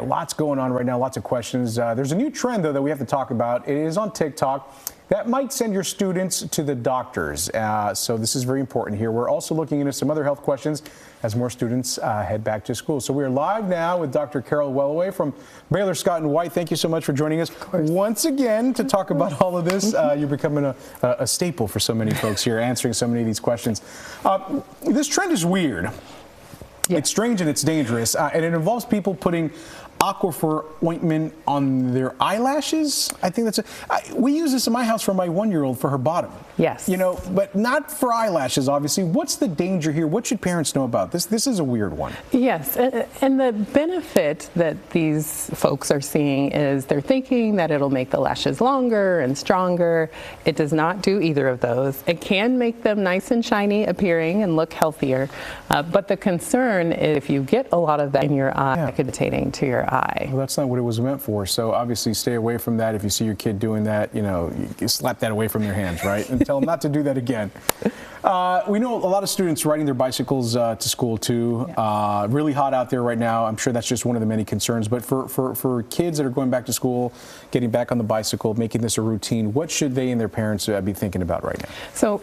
lots going on right now, lots of questions. There's a new trend, though, that we have to talk about. It is on TikTok. That might send your students to the doctors. So this is very important here. We're also looking into some other health questions as more students head back to school. So we're live now with Dr. Carol Wellaway from Baylor Scott & White. Thank you so much for joining us once again to talk about all of this. You're becoming a staple for so many folks here, answering so many of these questions. This trend is weird. Yeah. It's strange and it's dangerous, and it involves people putting Aquaphor ointment on their eyelashes. I think that's we use this in my house for my 1-year-old for her bottom. Yes. You know, but not for eyelashes, obviously. What's the danger here? What should parents know about this? This is a weird one. Yes, and the benefit that these folks are seeing is they're thinking that it'll make the lashes longer and stronger. It does not do either of those. It can make them nice and shiny appearing and look healthier, but the concern is if you get a lot of that in your eye, irritating to your eye. Well, that's not what it was meant for. So obviously stay away from that. If you see your kid doing that, you know, you slap that away from their hands, right? And tell them not to do that again. We know a lot of students riding their bicycles to school too. Yeah. Really hot out there right now. I'm sure that's just one of the many concerns. But for kids that are going back to school, getting back on the bicycle, making this a routine, what should they and their parents be thinking about right now? So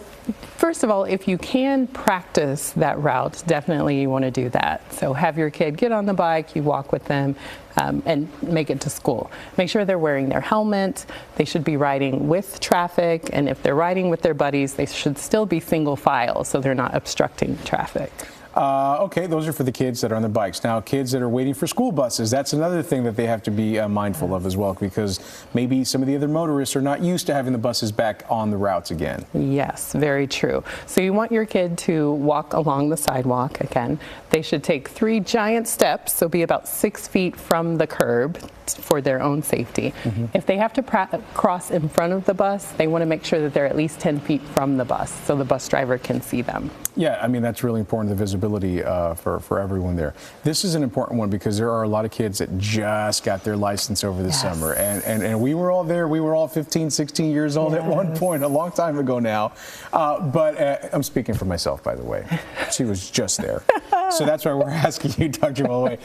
first of all, if you can practice that route, definitely you want to do that. So have your kid get on the bike, you walk with them, and make it to school. Make sure they're wearing their helmet. They should be riding with traffic, and if they're riding with their buddies, they should still be single file so they're not obstructing traffic. Okay, those are for the kids that are on the bikes. Now, kids that are waiting for school buses, that's another thing that they have to be mindful of as well, because maybe some of the other motorists are not used to having the buses back on the routes again. Yes, very true. So you want your kid to walk along the sidewalk again. They should take 3 giant steps, so be about 6 feet from the curb for their own safety. If they have to cross in front of the bus, they want to make sure that they're at least 10 feet from the bus so the bus driver can see them. Yeah, I mean, that's really important, the visibility for everyone there. This is an important one because there are a lot of kids that just got their license over the summer. And we were all there. We were all 15, 16 years old at one point, a long time ago now. But I'm speaking for myself, by the way. She was just there. So that's why we're asking you, Dr. Wellaway.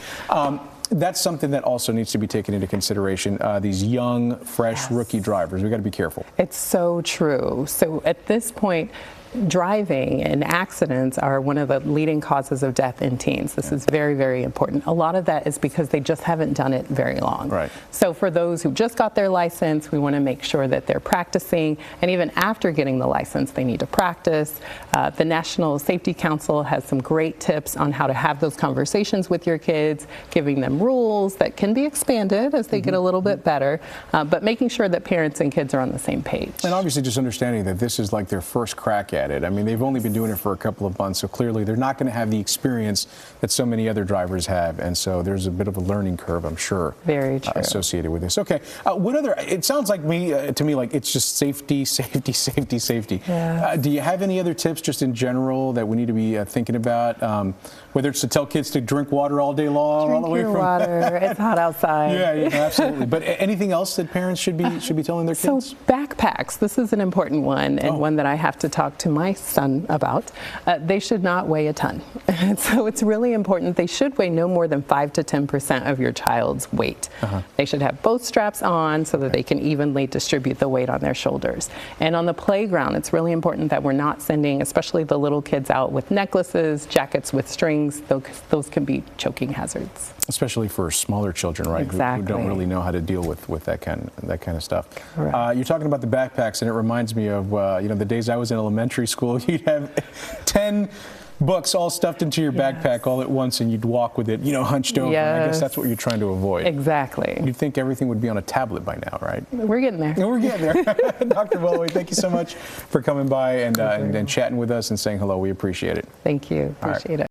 That's something that also needs to be taken into consideration. These young, fresh rookie drivers, we got to be careful. It's so true. So at this point, driving and accidents are one of the leading causes of death in teens. This is very, very important. A lot of that is because they just haven't done it very long. Right. So for those who just got their license, we want to make sure that they're practicing, and even after getting the license, they need to practice. The National Safety Council has some great tips on how to have those conversations with your kids, giving them rules that can be expanded as they get a little bit better, but making sure that parents and kids are on the same page. And obviously just understanding that this is like their first crack at it. I mean, they've only been doing it for a couple of months, so clearly they're not going to have the experience that so many other drivers have, and so there's a bit of a learning curve, I'm sure, very true, associated with this. Okay, what other? It sounds like to me like it's just safety, safety, safety, safety. Yeah. Do you have any other tips, just in general, that we need to be thinking about? Whether it's to tell kids to drink water all day long, all the way from water. It's hot outside. Yeah, absolutely. But anything else that parents should be telling their kids? So backpacks. This is an important one, and one that I have to talk to my son about. They should not weigh a ton. So it's really important. They should weigh no more than 5 to 10% of your child's weight. They should have both straps on so that they can evenly distribute the weight on their shoulders. And on the playground, it's really important that we're not sending, especially the little kids, out with necklaces, jackets with strings. Those can be choking hazards. Especially for smaller children, right? Exactly. Who don't really know how to deal with that kind of stuff. Correct. You're talking about the backpacks, and it reminds me of the days I was in elementary school. You'd have 10 books all stuffed into your backpack all at once, and you'd walk with it, hunched over. I guess that's what you're trying to avoid. Exactly. You'd think everything would be on a tablet by now, right? We're getting there. We're getting there. Dr. Wellaway, thank you so much for coming by and chatting with us and saying hello. We appreciate it. Thank you. Appreciate it.